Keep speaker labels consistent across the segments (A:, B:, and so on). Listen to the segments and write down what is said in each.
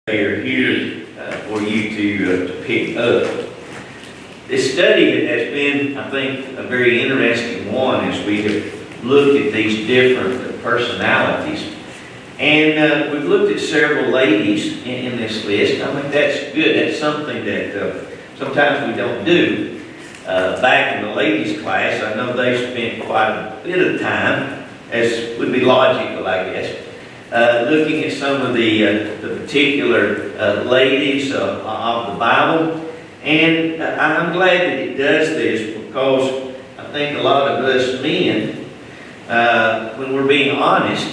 A: They are here for you to pick up. This study has been, I think, a very interesting one as we have looked at these different personalities. And we've looked at several ladies in this list. I think that's good. That's something that sometimes we don't do. Back in the ladies' class, I know they spent quite a bit of time, as would be logical, I guess, looking at some of the particular ladies of the Bible. And I'm glad that it does this because I think a lot of us men, when we're being honest,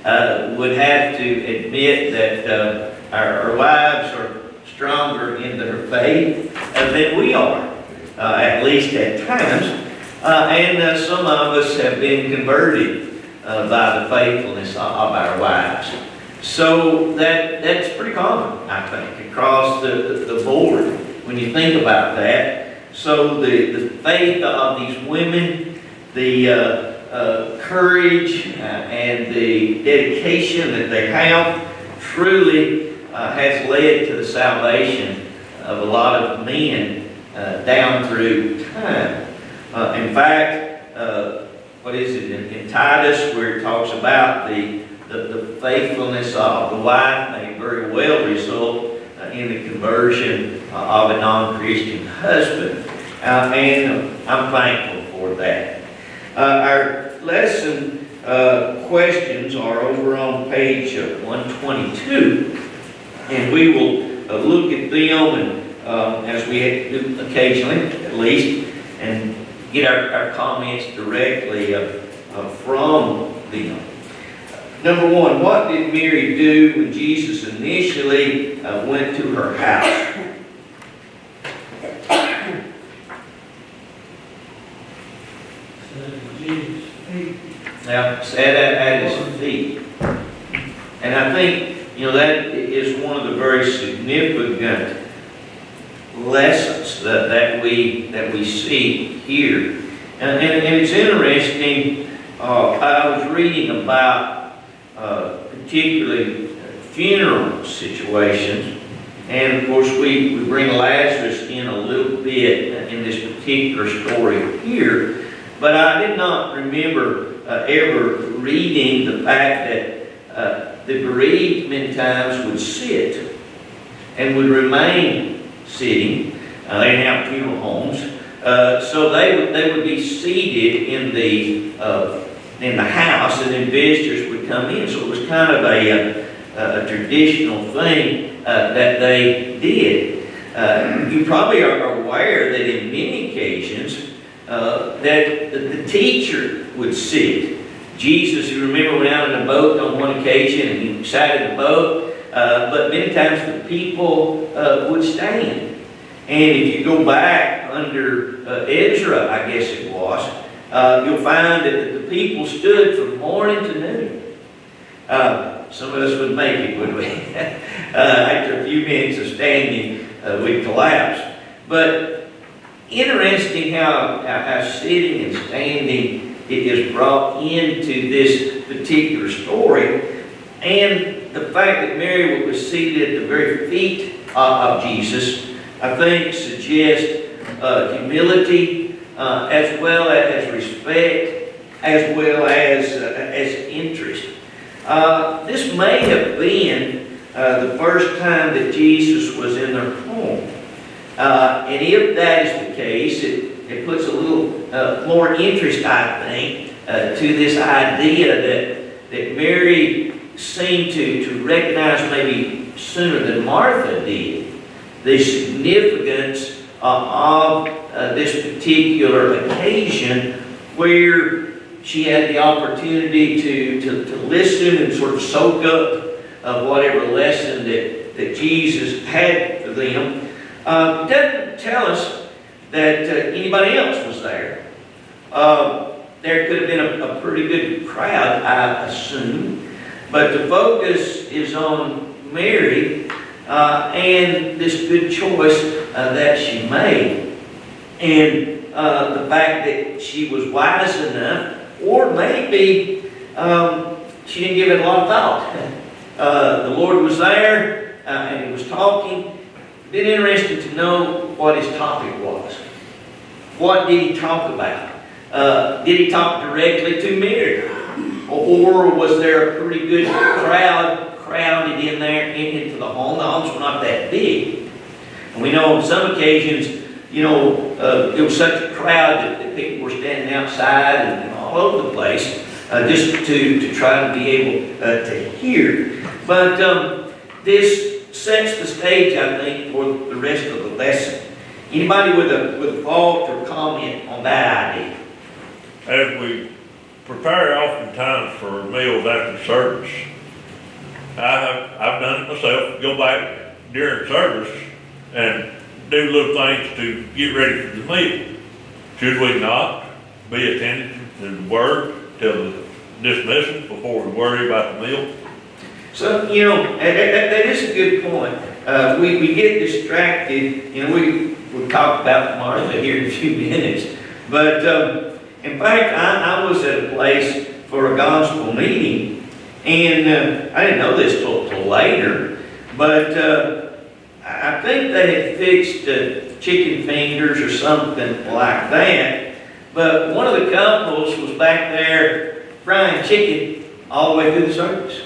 A: would have to admit that our wives are stronger in their faith than we are, at least at times. And some of us have been converted by the faithfulness of our wives. So that's pretty common, I think, across the board when you think about that. So the faith of these women, the courage and the dedication that they have truly has led to the salvation of a lot of men down through time. In fact, what is it in Titus, where it talks about the faithfulness of the wife may very well result in the conversion of a non-Christian husband. And I'm thankful for that. Our lesson questions are over on page 122, and we will look at them, and as we do occasionally, at least, and get our comments directly from them. Number one, what did Mary do when Jesus initially went to her house? Now, sat at his feet. And I think, that is one of the very significant lessons that we see here. And it's interesting, I was reading about particularly funeral situations, and of course we bring Lazarus in a little bit in this particular story here, but I did not remember ever reading the fact that the bereaved many times would sit and would remain sitting. They didn't have funeral homes, so they would be seated in the house, and then visitors would come in. So it was kind of a traditional thing that they did. You probably are aware that in many occasions that the teacher would sit. Jesus, you remember, went out in a boat on one occasion, and he sat in the boat, but many times the people would stand. And if you go back under Ezra, I guess it was, you'll find that the people stood from morning to noon. Some of us would make it, wouldn't we? After a few minutes of standing, we'd collapse. But interesting how sitting and standing it is brought into this particular story. And the fact that Mary was seated at the very feet of Jesus, I think, suggests humility as well as respect, as well as interest. This may have been the first time that Jesus was in their home. And if that is the case, it puts a little more interest, I think, to this idea that Mary seemed to recognize maybe sooner than Martha did the significance of this particular occasion, where she had the opportunity to listen and sort of soak up whatever lesson that Jesus had for them. It doesn't tell us that anybody else was there. There could have been a pretty good crowd, I assume, but the focus is on Mary and this good choice that she made, and the fact that she was wise enough, or maybe she didn't give it a lot of thought. The Lord was there. and he was talking. Been interesting to know what his topic was. What did he talk about? Did he talk directly to me, or was there a pretty good crowded in there into the home? The homes were not that big. And we know on some occasions, there was such a crowd that people were standing outside and all over the place just to try to be able to hear. But this sets the stage, I think, for the rest of the lesson. Anybody with a thought or comment on that idea?
B: As we prepare oftentimes for meals after service, I've done it myself, go back during service and do little things to get ready for the meal. Should we not be attentive to the word till the dismissal before we worry about the meal?
A: So, that is a good point. We get distracted, we'll talk about Martha here in a few minutes. But, in fact, I was at a place for a gospel meeting, and I didn't know this till later, but I think they had fixed chicken fingers or something like that. But one of the couples was back there frying chicken all the way through the service.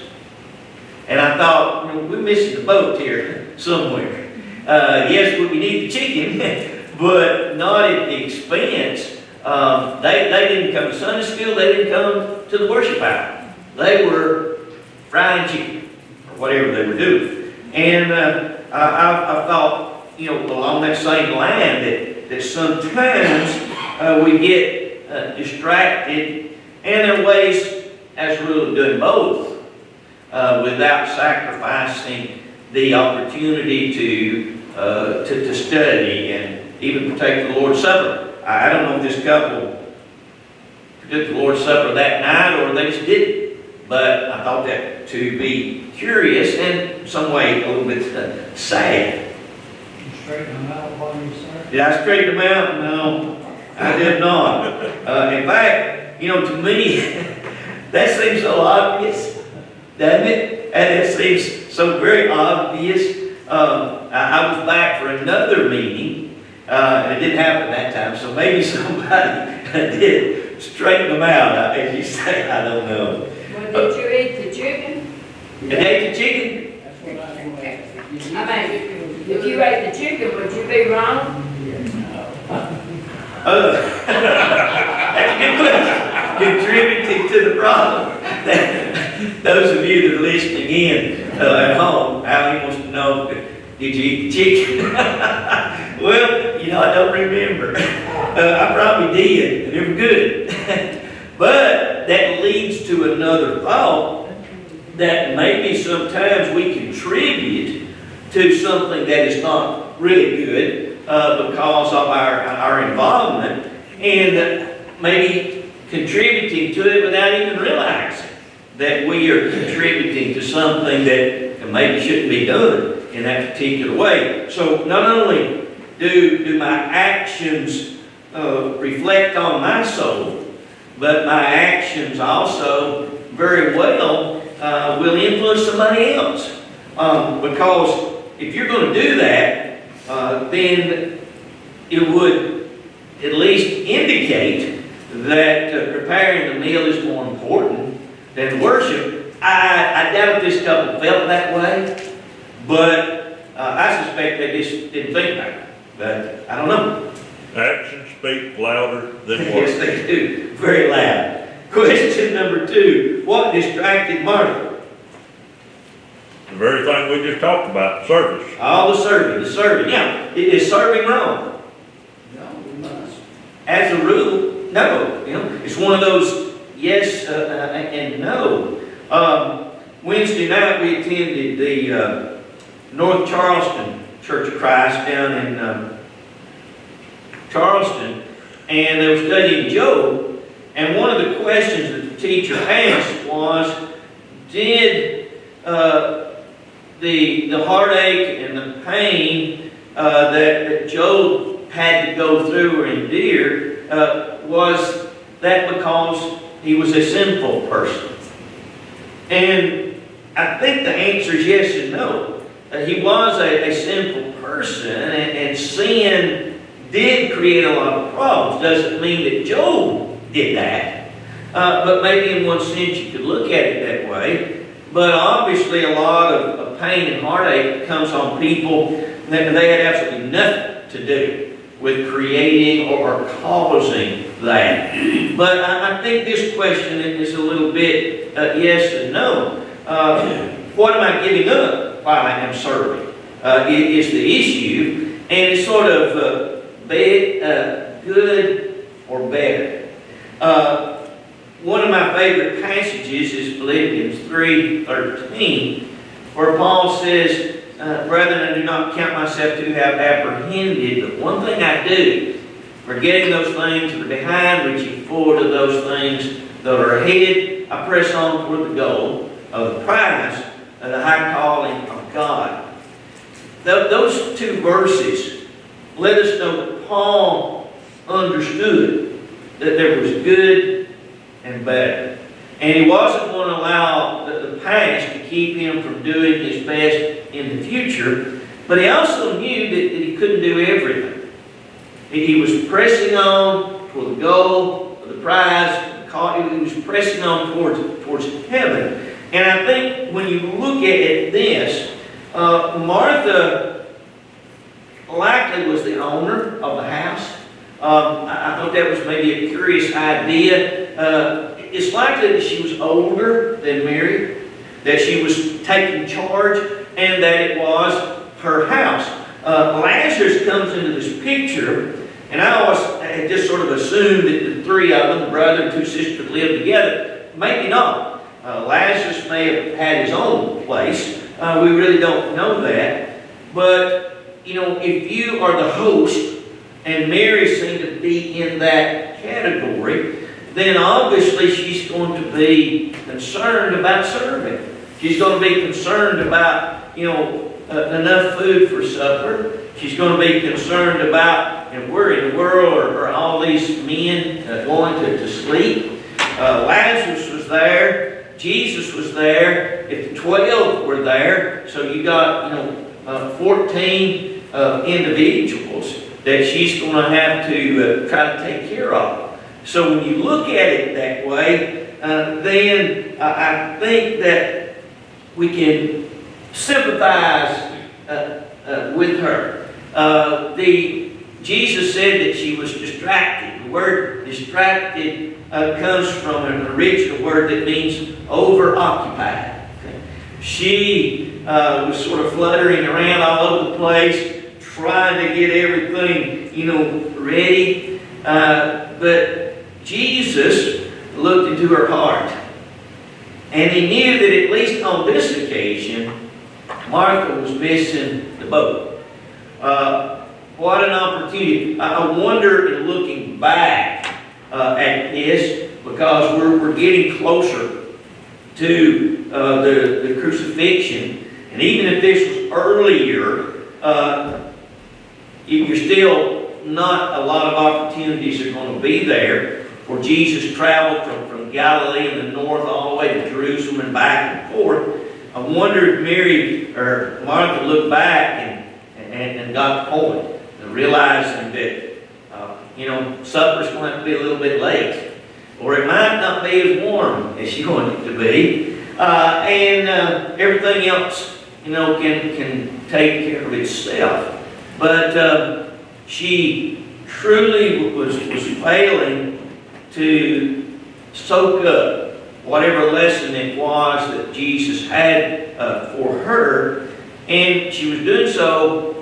A: And I thought, we're missing the boat here somewhere. Yes, we need the chicken, but not at the expense. They didn't come to Sunday school. They didn't come to the worship hour. They were frying chicken, or whatever they were doing. And I thought, along that same line, that sometimes we get distracted, and there are ways, as a rule, of doing both. Without sacrificing the opportunity to study and even partake of the Lord's Supper. I don't know if this couple took the Lord's Supper that night or they just didn't, but I thought that to be curious and in some way a little bit sad.
C: You straighten them out while you serve?
A: Did I straighten them out? No, I did not. In fact, to me, that seems so obvious. Doesn't it? And it seems so very obvious. I was back for another meeting, and it didn't happen that time, so maybe somebody did straighten them out, as you say, I don't know.
D: Well, did you eat the chicken?
A: And ate the chicken?
C: That's what I want to ask.
D: If you ate the chicken, would you be wrong?
A: That's a good question. Contributing to the problem. Those of you that are listening in at home, Allie wants to know, did you eat the chicken? Well, I don't remember. I probably did, and they were good. But that leads to another thought, that maybe sometimes we contribute to something that is not really good because of our involvement, and maybe contributing to it without even realizing that we are contributing to something that maybe shouldn't be done in that particular way. So not only do my actions reflect on my soul, but my actions also very well will influence somebody else. Because if you're going to do that, then it would at least indicate that preparing the meal is more important than worship. I doubt this couple felt that way, but I suspect they just didn't think about it. But I don't know.
B: Actions speak louder than
A: Yes,
B: words.
A: they do. Very loud. Question number 2. What distracted Martha?
B: The very thing we just talked about, service.
A: All the serving. Yeah, is serving wrong?
C: No, we must.
A: As a rule, no. It's one of those yes and no. Wednesday night we attended the North Charleston Church of Christ down in Charleston, and they were studying Job. And one of the questions that the teacher asked was, did the heartache and the pain that Job had to go through or endure, was that because he was a sinful person? And I think the answer is yes and no. he was a sinful person, and sin did create a lot of problems. Doesn't mean that Job did that, but maybe in one sense you could look at it that way. But obviously a lot of pain and heartache comes on people that they had absolutely nothing to do with creating or causing that. But I think this question is a little bit yes and no. What am I giving up while I am serving? Is the issue, and it's sort of good or better. One of my favorite passages is Philippians 3:13, where Paul says, "Brethren, I do not count myself to have apprehended, but one thing I do, forgetting those things that are behind, reaching forward to those things that are ahead, I press on toward the goal of the prize of the high calling of God." Those two verses let us know that Paul understood that there was good and better. And he wasn't going to allow the past to keep him from doing his best in the future, but he also knew that he couldn't do everything. He was pressing on toward the goal of the prize. He was pressing on towards heaven. And I think when you look at this, Martha likely was the owner of the house. I thought that was maybe a curious idea. It's likely that she was older than Mary, that she was taking charge, and that it was her house. Lazarus comes into this picture, and I always had just sort of assumed that the three of them, the brother and two sisters, lived together. Maybe not. Lazarus may have had his own place. We really don't know that. But, you know, if you are the host, and Mary seemed to be in that category, then obviously she's going to be concerned about serving. She's going to be concerned about, enough food for supper. She's going to be concerned about, where in the world are all these men going to sleep? Lazarus was there. Jesus was there. If the 12 were there, so you got, 14 individuals that she's going to have to try to take care of. So when you look at it that way, then I think that we can sympathize with her. Jesus said that she was distracted. The word distracted comes from an original word that means overoccupied. Okay? She was sort of fluttering around all over the place, trying to get everything, ready. But Jesus looked into her heart. And he knew that at least on this occasion, Martha was missing the boat. What an opportunity. I wonder, in looking back at this, because we're getting closer to the crucifixion, and even if this was earlier, you're still not a lot of opportunities are going to be there for Jesus traveled from Galilee in the north all the way to Jerusalem and back and forth. I wonder if Mary or Martha looked back and got the point, realizing that supper's going to have to be a little bit late, or it might not be as warm as you want it to be, and everything else can take care of itself. But she truly was failing to soak up whatever lesson it was that Jesus had for her. And she was doing so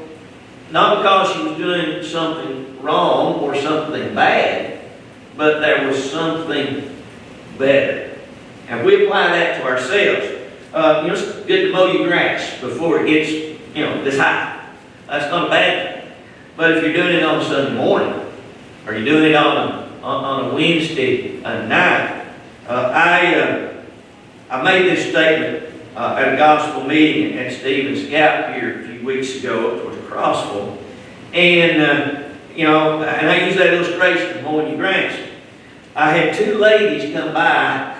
A: not because she was doing something wrong or something bad, but there was something better. And we apply that to ourselves. It's good to mow your grass before it gets, this high. That's not a bad thing. But if you're doing it on a Sunday morning, or you're doing it on a Wednesday night, I made this statement at a gospel meeting at Stevens Gap here a few weeks ago up towards Crossville. And, and I use that illustration of mowing your grass. I had two ladies come by,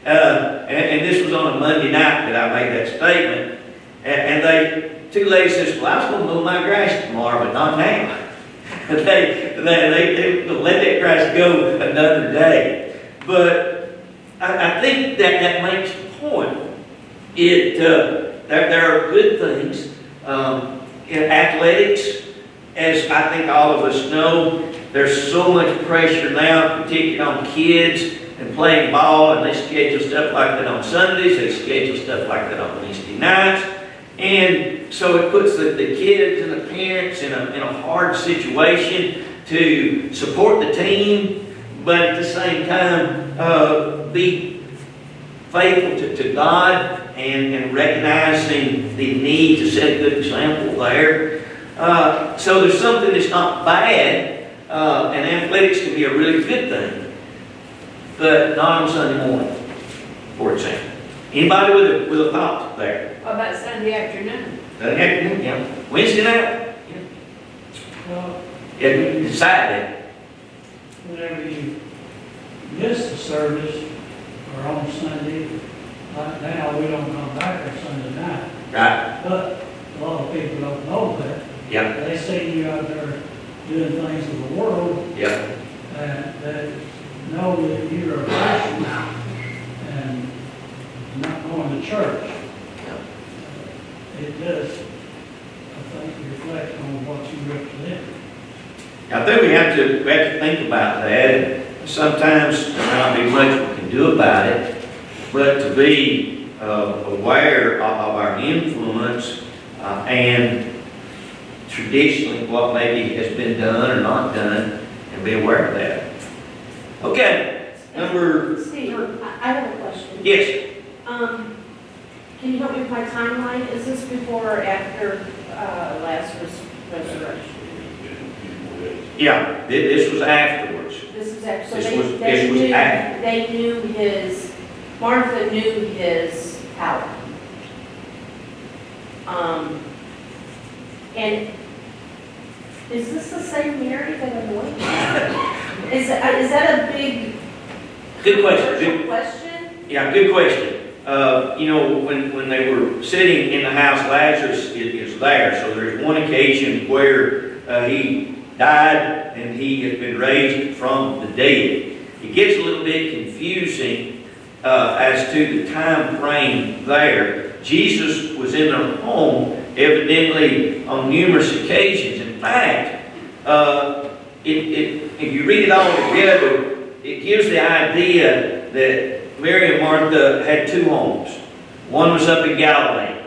A: and this was on a Monday night that I made that statement. And two ladies says, well, I was gonna mow my grass tomorrow, but not now. They let that grass go another day. But I think that makes the point. There are good things in athletics, as I think all of us know. There's so much pressure now, particularly on kids and playing ball, and they schedule stuff like that on Sundays, they schedule stuff like that on Wednesday nights. And so it puts the kids and the parents in a hard situation to support the team, but at the same time be faithful to God and recognizing the need to set a good example there. So there's something that's not bad, and athletics can be a really good thing, but not on Sunday morning, for example. Anybody with a thought there?
D: What about Sunday afternoon?
A: Sunday afternoon, yeah. Wednesday night?
C: Well,
A: Yeah, you decide that.
C: whenever you miss the service or on Sunday, like now, we don't come back on Sunday night.
A: Right?
C: But a lot of people don't know that.
A: Yeah,
C: They see you out there doing things of the world
A: yeah.
C: that know that you're a Christian and not going to church. It does, I think, reflect on what you represent.
A: I think we have to think about that. Sometimes there may not be much we can do about it, but to be aware of our influence and traditionally what maybe has been done or not done, and be aware of that. Okay, number,
E: Steve, I have a question.
A: yes.
E: Can you help me with my timeline? Is this before or after Lazarus' resurrection?
A: Yeah, this was afterwards.
E: This is after, so
A: This was after.
E: they knew Martha knew his power. And is this the same Mary that anointed? Is that a big
A: Good question.
E: controversial question?
A: Yeah, good question. When they were sitting in the house, Lazarus is there. So there's one occasion where he died and he has been raised from the dead. It gets a little bit confusing as to the time frame there. Jesus was in their home evidently on numerous occasions. In fact, if you read it all together, it gives the idea that Mary and Martha had two homes. One was up in Galilee,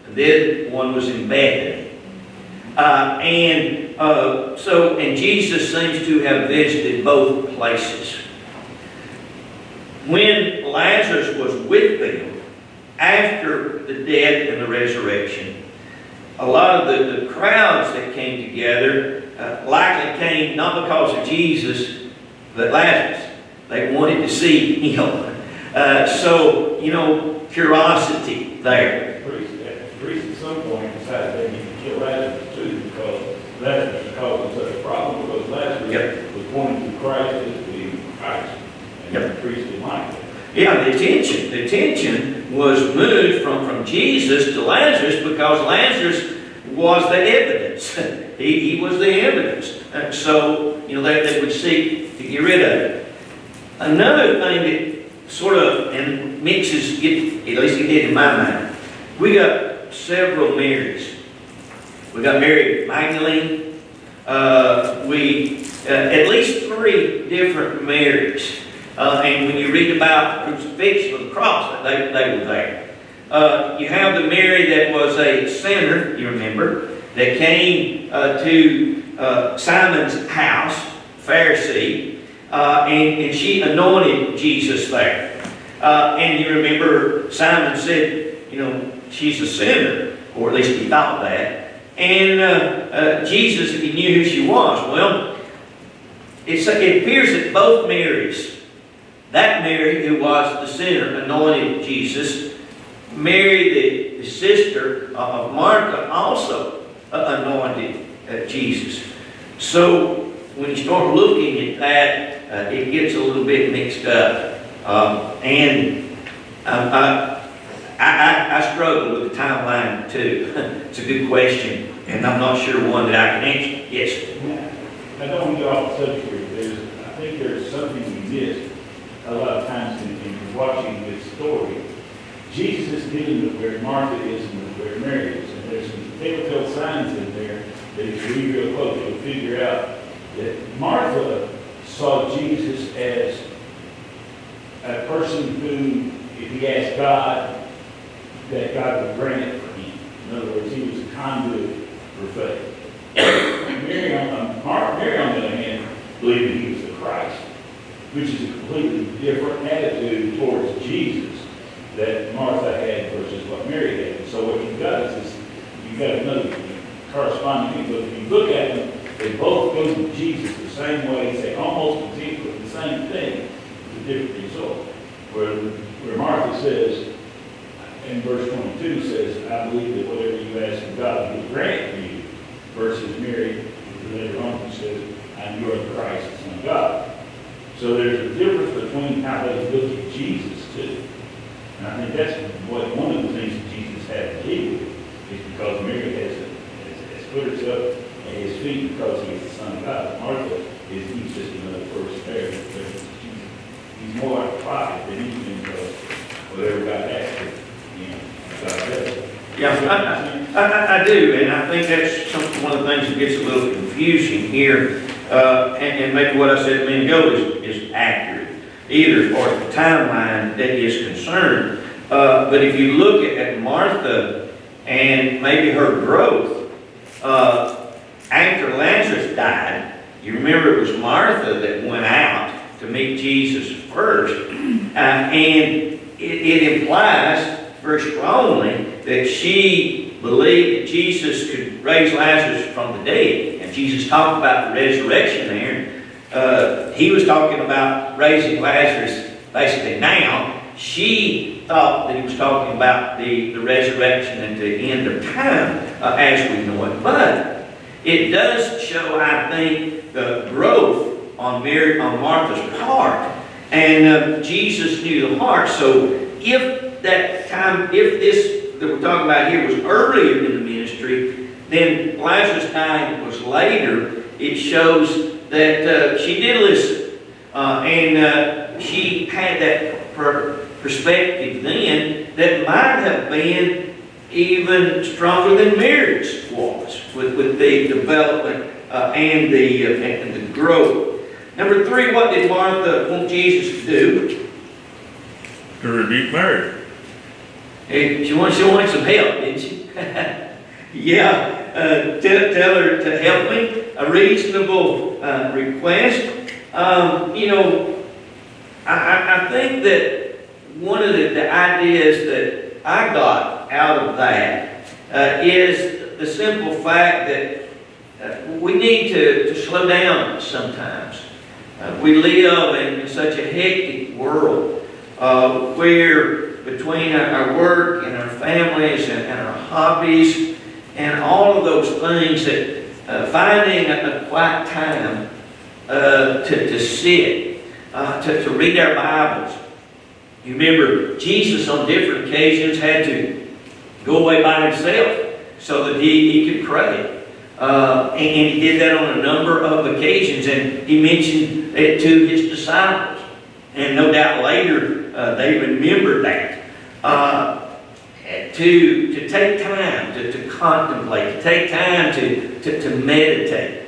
A: and then one was in Bethany. And Jesus seems to have visited both places. When Lazarus was with them, after the death and the resurrection, a lot of the crowds that came together likely came not because of Jesus, but Lazarus. They wanted to see him. Curiosity there.
F: The priest at some point decided they needed to kill Lazarus too, because Lazarus was causing such a problem, because Lazarus was pointing to Christ as being Christ, and the priest didn't like that.
A: Yeah, the attention was moved from Jesus to Lazarus because Lazarus was the evidence. he was the evidence. They would seek to get rid of it. Another thing that sort of and mixes, at least it did in my mind, we got several Marys. We got Mary Magdalene. At least three different Marys. And when you read about the crucifixion of the cross, they were there. You have the Mary that was a sinner, you remember, that came to Simon's house, Pharisee, and she anointed Jesus there. And you remember Simon said, she's a sinner, or at least he thought that. And Jesus, he knew who she was. Well, it appears that both Marys, that Mary who was the sinner, anointed Jesus. Mary, the sister of Martha, also anointed Jesus. So when you start looking at that, it gets a little bit mixed up. I struggle with the timeline too. It's a good question, and I'm not sure one that I can answer. Yes.
F: I don't want to get off the subject here. I think there's something we missed a lot of times in watching this story. Jesus is dealing with where Martha is and with where Mary is. And there's some telltale signs in there that if you read real close, you'll figure out that Martha saw Jesus as a person who, if he asked God, that God would grant it for him. In other words, he was a conduit for faith. Mary, on the other hand, believed that he was the Christ, which is a completely different attitude towards Jesus that Martha had versus what Mary had. And so what you've got is you've got another corresponding thing. But if you look at them, they both go to Jesus the same way. They almost exactly the same thing. It's a different result. Where Martha says, in verse 22 says, I believe that whatever you ask of God, he will grant for you. Versus Mary, later on, who says, and you are the Christ, the Son of God. So there's a difference between how they look at Jesus, too. And I think that's one of the things that Jesus had to deal with, is because Mary has put herself at his feet because he is the Son of God. Martha he's just another person there. He's more like a prophet than anything because whatever God asks him, God does.
A: Yeah, I do, and I think that's one of the things that gets a little confusing here, and maybe what I said a minute ago is accurate, either as far as the timeline that is concerned. But if you look at Martha and maybe her growth, after Lazarus died, you remember it was Martha that went out to meet Jesus first, and it implies very strongly that she believed that Jesus could raise Lazarus from the dead. And Jesus talked about the resurrection there. He was talking about raising Lazarus basically now. She thought that he was talking about the resurrection at the end of time as we know it. But it does show, I think, the growth on Martha's part. And Jesus knew the heart. So if this that we're talking about here was earlier in the ministry, then Lazarus dying was later. It shows that she did listen. And she had that perspective then that might have been even stronger than Mary's was with the development and the growth. Number 3, what did Martha want Jesus to do?
B: To rebuke Mary.
A: She wanted some help, didn't she? Yeah, tell her to help me. A reasonable request. I think that one of the ideas that I got out of that is the simple fact that we need to slow down sometimes. We live in such a hectic world where between our work and our families and our hobbies and all of those things that finding a quiet time to sit, to read our Bibles. You remember Jesus on different occasions had to go away by himself so that he could pray. And he did that on a number of occasions, and he mentioned it to his disciples. And no doubt later they remembered that. To take time to contemplate, to take time to meditate.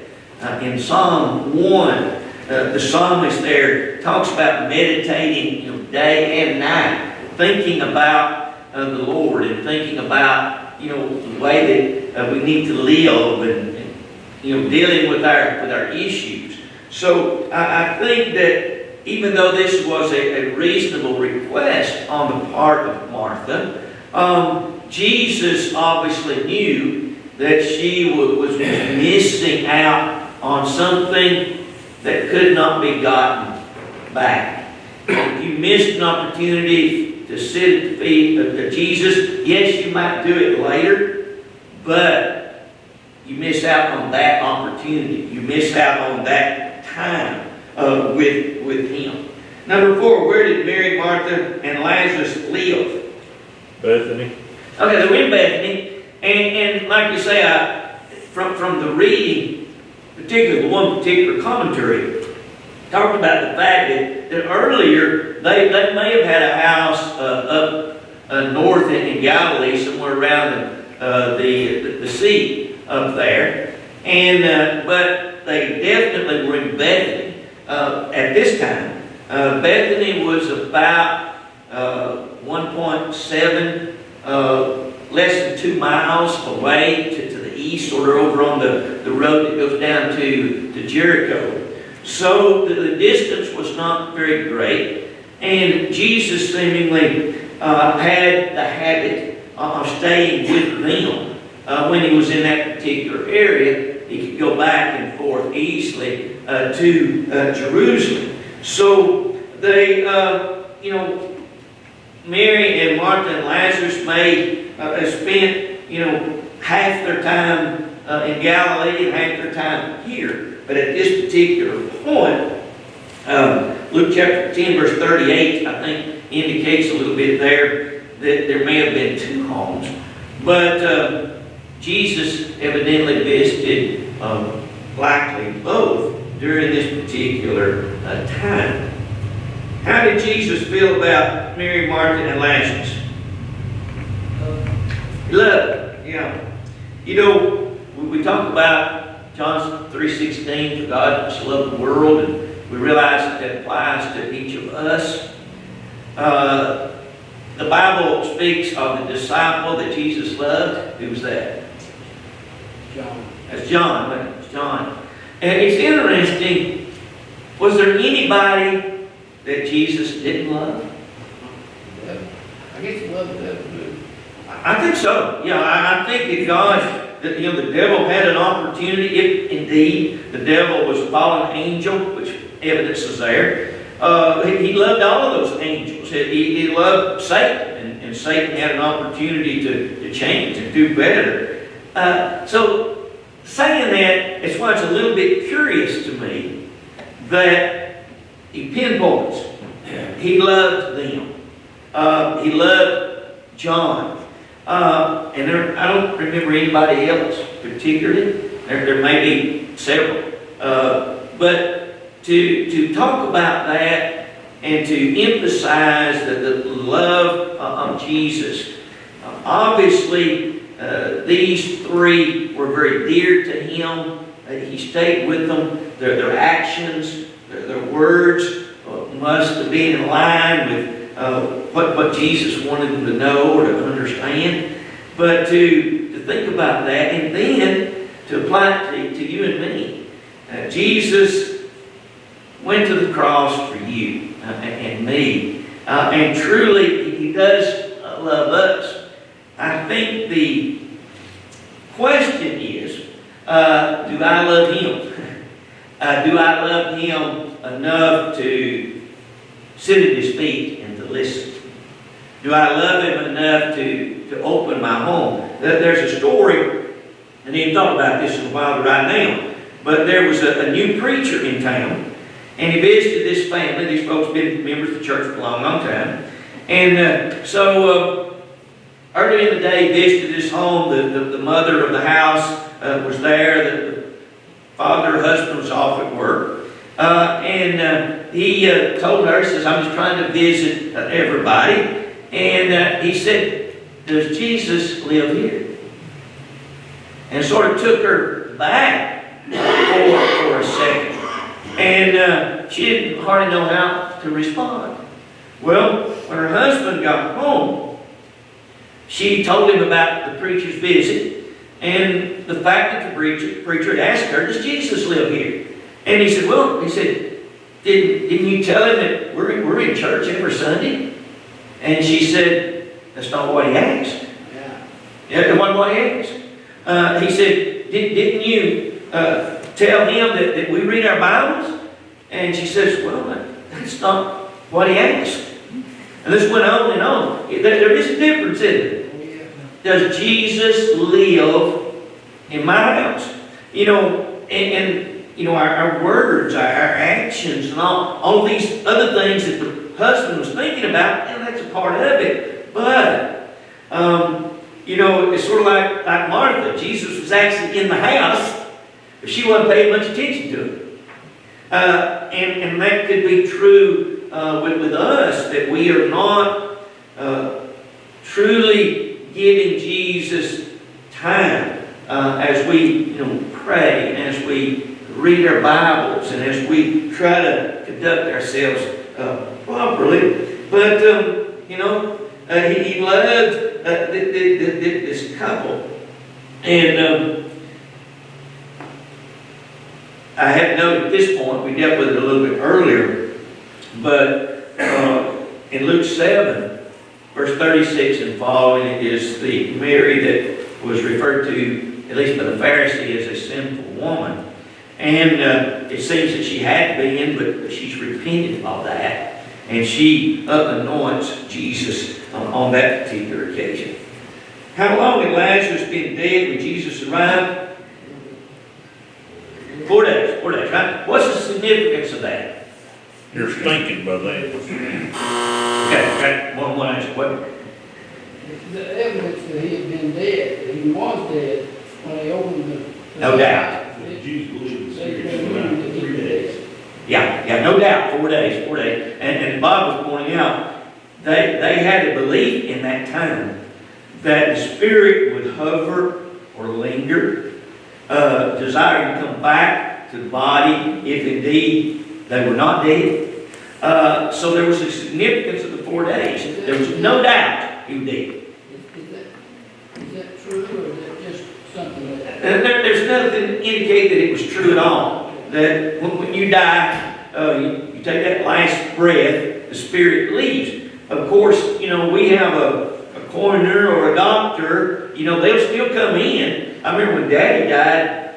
A: In Psalm 1, the psalmist there talks about meditating day and night, thinking about the Lord and thinking about the way that we need to live and dealing with our issues. So I think that even though this was a reasonable request on the part of Martha, Jesus obviously knew that she was missing out on something that could not be gotten back. If you missed an opportunity to sit at the feet of Jesus, yes, you might do it later, but you miss out on that opportunity. You miss out on that time with him. Number 4, where did Mary, Martha, and Lazarus live?
B: Bethany.
A: Okay, they were in Bethany. And like you say, from the reading, particularly the one particular commentary, talked about the fact that earlier they may have had a house up north in Galilee, somewhere around the sea up there, and but they definitely were in Bethany at this time. Bethany was about 1.7, less than 2 miles away to the east, or over on the road that goes down to Jericho. So the distance was not very great, and Jesus seemingly had the habit of staying with them when he was in that particular area. He could go back and forth easily to Jerusalem. So they, Mary and Martha and Lazarus may have spent, half their time in Galilee and half their time here. But at this particular point, Luke chapter 10, verse 38, I think, indicates a little bit there that there may have been 2 homes. But Jesus evidently visited likely both during this particular time. How did Jesus feel about Mary, Martha, and Lazarus? He loved them, yeah. We talk about John 3:16, for God so loved the world, and we realize that applies to each of us. The Bible speaks of the disciple that Jesus loved. Who was that?
C: John.
A: That's John, wasn't it? It's John. And it's interesting, was there anybody that Jesus didn't love?
G: I guess he loved the devil too.
A: I think so. Yeah, I think that God, that the devil had an opportunity, if indeed the devil was a fallen angel, which evidence is there. He loved all of those angels. He loved Satan, and Satan had an opportunity to change and do better. So saying that, it's why it's a little bit curious to me that he pinpoints. He loved them. He loved John. And I don't remember anybody else particularly. There may be several. But to talk about that and to emphasize the love of Jesus, obviously these 3 were very dear to him. He stayed with them. Their actions, their words must have been in line with what Jesus wanted them to know or to understand. But to think about that, and then to apply it to you and me. Jesus went to the cross for you and me. And truly, he does love us. I think the question is, do I love him? Do I love him enough to sit at his feet and to listen? Do I love him enough to open my home? There's a story, and you thought about this in a while right now, but there was a new preacher in town, and he visited this family. These folks have been members of the church for a long, long time. And so early in the day, he visited his home. The mother of the house was there. The father, husband was off at work. And he told her, he says, I'm just trying to visit everybody. And he said, does Jesus live here? And sort of took her back for a second. And she didn't hardly know how to respond. Well, when her husband got home, she told him about the preacher's visit and the fact that the preacher had asked her, does Jesus live here? And he said, well, didn't you tell him that we're in church every Sunday? And she said, that's not what he asked. Yeah, that wasn't what he asked. He said, didn't you tell him that we read our Bibles? And she says, well, that's not what he asked. And this went on and on. There is a difference in it. Does Jesus live in my house? Our words, our actions, and all these other things that the husband was thinking about, and that's a part of it. But, you know, it's sort of like Martha. Jesus was actually in the house, but she wasn't paying much attention to him. And that could be true with us, that we are not truly giving Jesus time as we pray, and as we read our Bibles, and as we try to conduct ourselves properly. But, he loved this couple. And I had noted at this point, we dealt with it a little bit earlier, but in Luke 7, verse 36 and following, it is the Mary that was referred to, at least by the Pharisee, as a sinful woman. And it seems that she had been, but she's repented of that. And she anoints Jesus on that particular occasion. How long had Lazarus been dead when Jesus arrived? 4 days, right? What's the significance of that?
B: You're stinking by then.
A: Okay, one answer. What?
G: The evidence that he had been dead, that he was dead, when they opened the.
A: No doubt.
F: Jesus lived
G: They believed that he was dead.
A: Yeah, no doubt. 4 days. And Bob was pointing out, they had a belief in that time that the spirit would hover or linger, desire to come back to the body if indeed they were not dead. So there was a significance of the 4 days. There was no doubt he was dead.
G: Is that true, or is that just something that?
A: There's nothing to indicate that it was true at all. That when you die, you take that last breath, the spirit leaves. Of course, we have a coroner or a doctor, they'll still come in. I remember when Daddy died,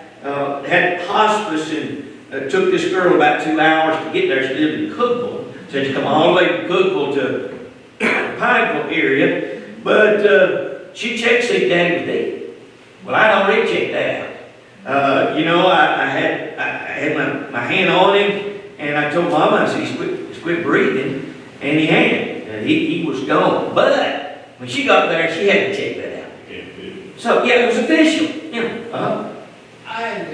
A: had hospice, and took this girl about 2 hours to get there. She lived in Cookville. So she had to come all the way from Cookville to the Pineville area. But she checked to see if Daddy was dead. Well, I'd already checked that out. I had my hand on him, and I told Mama, I said, he's quit breathing, and he had. And he was gone. But when she got there, she had to check that out. So, yeah, it was official.
G: I had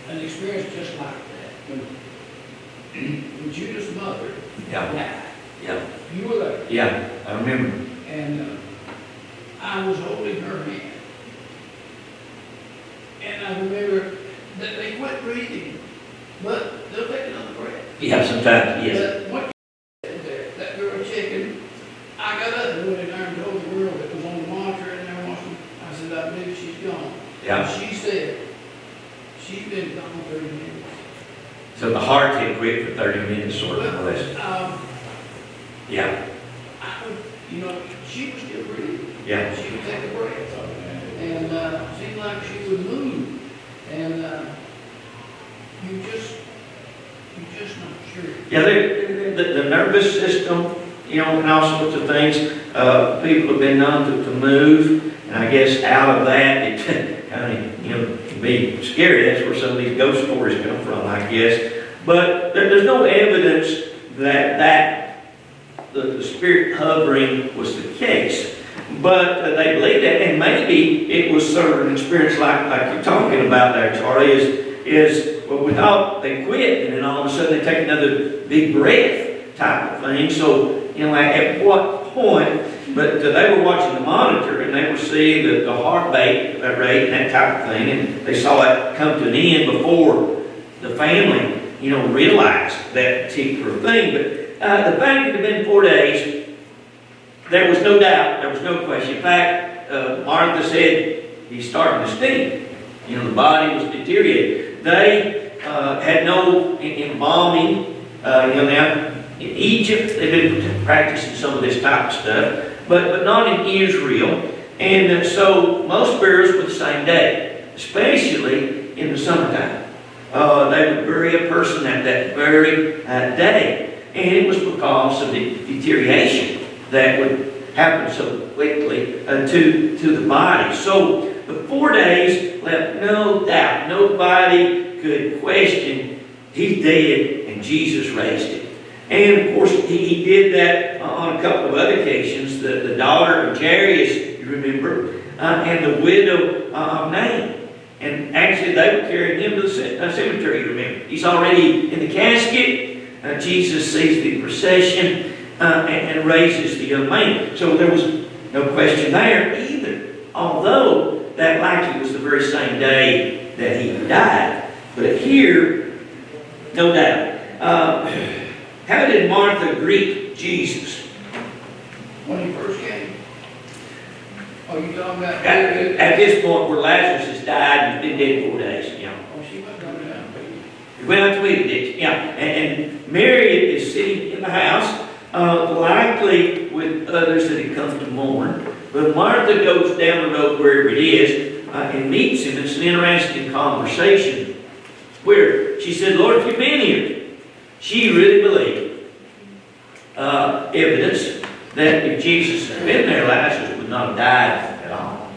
G: an experience just like that. When Judah's mother died, you were there,
A: Yeah, I remember.
G: and I was holding her hand. And I remember that they quit breathing, but they'll take another breath.
A: Yeah, sometimes, yes.
G: But what that girl checking, I got up and went in there and told the girl that was on the monitor in there watching. I said, I believe she's gone.
A: Yeah.
G: And she said, she's been gone 30 minutes.
A: So the heart had quit for 30 minutes, sort of, more or less. Yeah,
G: She was still breathing.
A: yeah.
G: She would take a breath. And seemed like she would move. And you just not sure.
A: Yeah, the nervous system, and all sorts of things, people have been known to move, and I guess out of that, it kind of, can be scary. That's where some of these ghost stories come from, I guess. But there's no evidence that the spirit hovering was the case. But they believed that, and maybe it was sort of an experience like you're talking about there, Charlie, well, we thought they quit, and then all of a sudden they take another big breath type of thing. So, at what point, but they were watching the monitor, and they were seeing the heart rate and that type of thing, and they saw it come to an end before the family, realized that particular thing. But the fact that it had been 4 days, there was no doubt, there was no question. In fact, Martha said he's starting to stink. The body was deteriorated. They had no embalming. Now in Egypt they've been practicing some of this type of stuff, but not in Israel. And so most burials were the same day, especially in the summertime. They would bury a person at that very day, and it was because of the deterioration that would happen so quickly to the body. So the 4 days left no doubt. Nobody could question he's dead and Jesus raised him. And of course, he did that on a couple of other occasions. The daughter of Jairus, you remember, and the widow of Nain. And actually, they were carrying him to the cemetery, you remember. He's already in the casket. Jesus sees the procession and raises the young man. So there was no question there either. Although that likely was the very same day that he died. But here, no doubt. How did Martha greet Jesus?
G: When he first came? Oh, you talking about?
A: At this point where Lazarus has died and been dead 4 days, you know.
G: Oh, she went down there.
A: He went out to meet it, yeah. And Mary is sitting in the house, likely with others that had come to mourn. But Martha goes down the road wherever it is and meets him. It's an interesting conversation where she said, Lord, if you've been here, she really believed evidence that if Jesus had been there, Lazarus would not have died at all.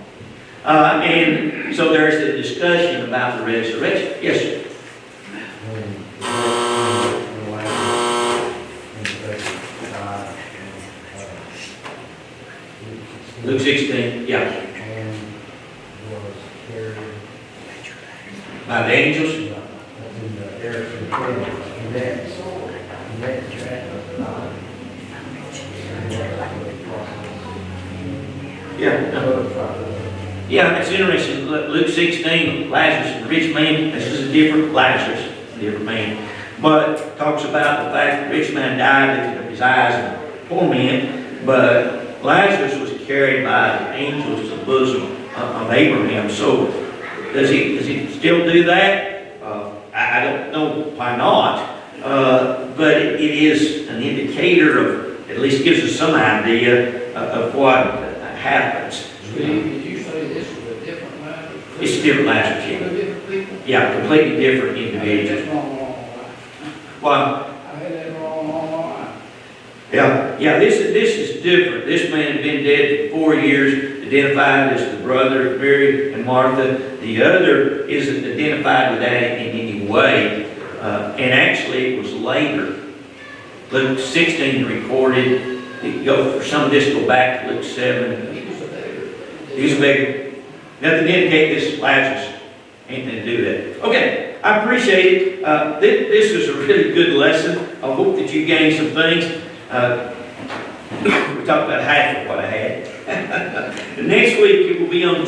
A: And so there's the discussion about the resurrection. Yes, sir. Luke 16, yeah.
H: And was carried
A: By the angels.
H: in the air to the next track of the line.
A: Yeah. Yeah, it's interesting. Luke 16, Lazarus and the rich man. This is a different Lazarus, a different man. But talks about the fact that the rich man died, lifted up his eyes and poor man. But Lazarus was carried by the angels to the bosom of Abraham. So does he still do that? I don't know why not. But it is an indicator of, at least gives us some idea of what happens.
G: Steve, did you say this was a different matter?
A: It's a different Lazarus,
G: Two
A: yeah.
G: different people?
A: Yeah, completely different
G: I had
A: individuals.
G: that wrong all my life.
A: Well,
G: I had that wrong all my life.
A: yeah, this is different. This man had been dead for 4 years, identified as the brother of Mary and Martha. The other isn't identified with that in any way. And actually, it was later. Luke 16 recorded. For some of this, go back to Luke 7.
G: He was a beggar.
A: He's a beggar. Nothing to indicate this Lazarus. Anything to do with that. Okay, I appreciate it. This was a really good lesson. I hope that you gained some things. We talked about half of what I had. Next week it will be on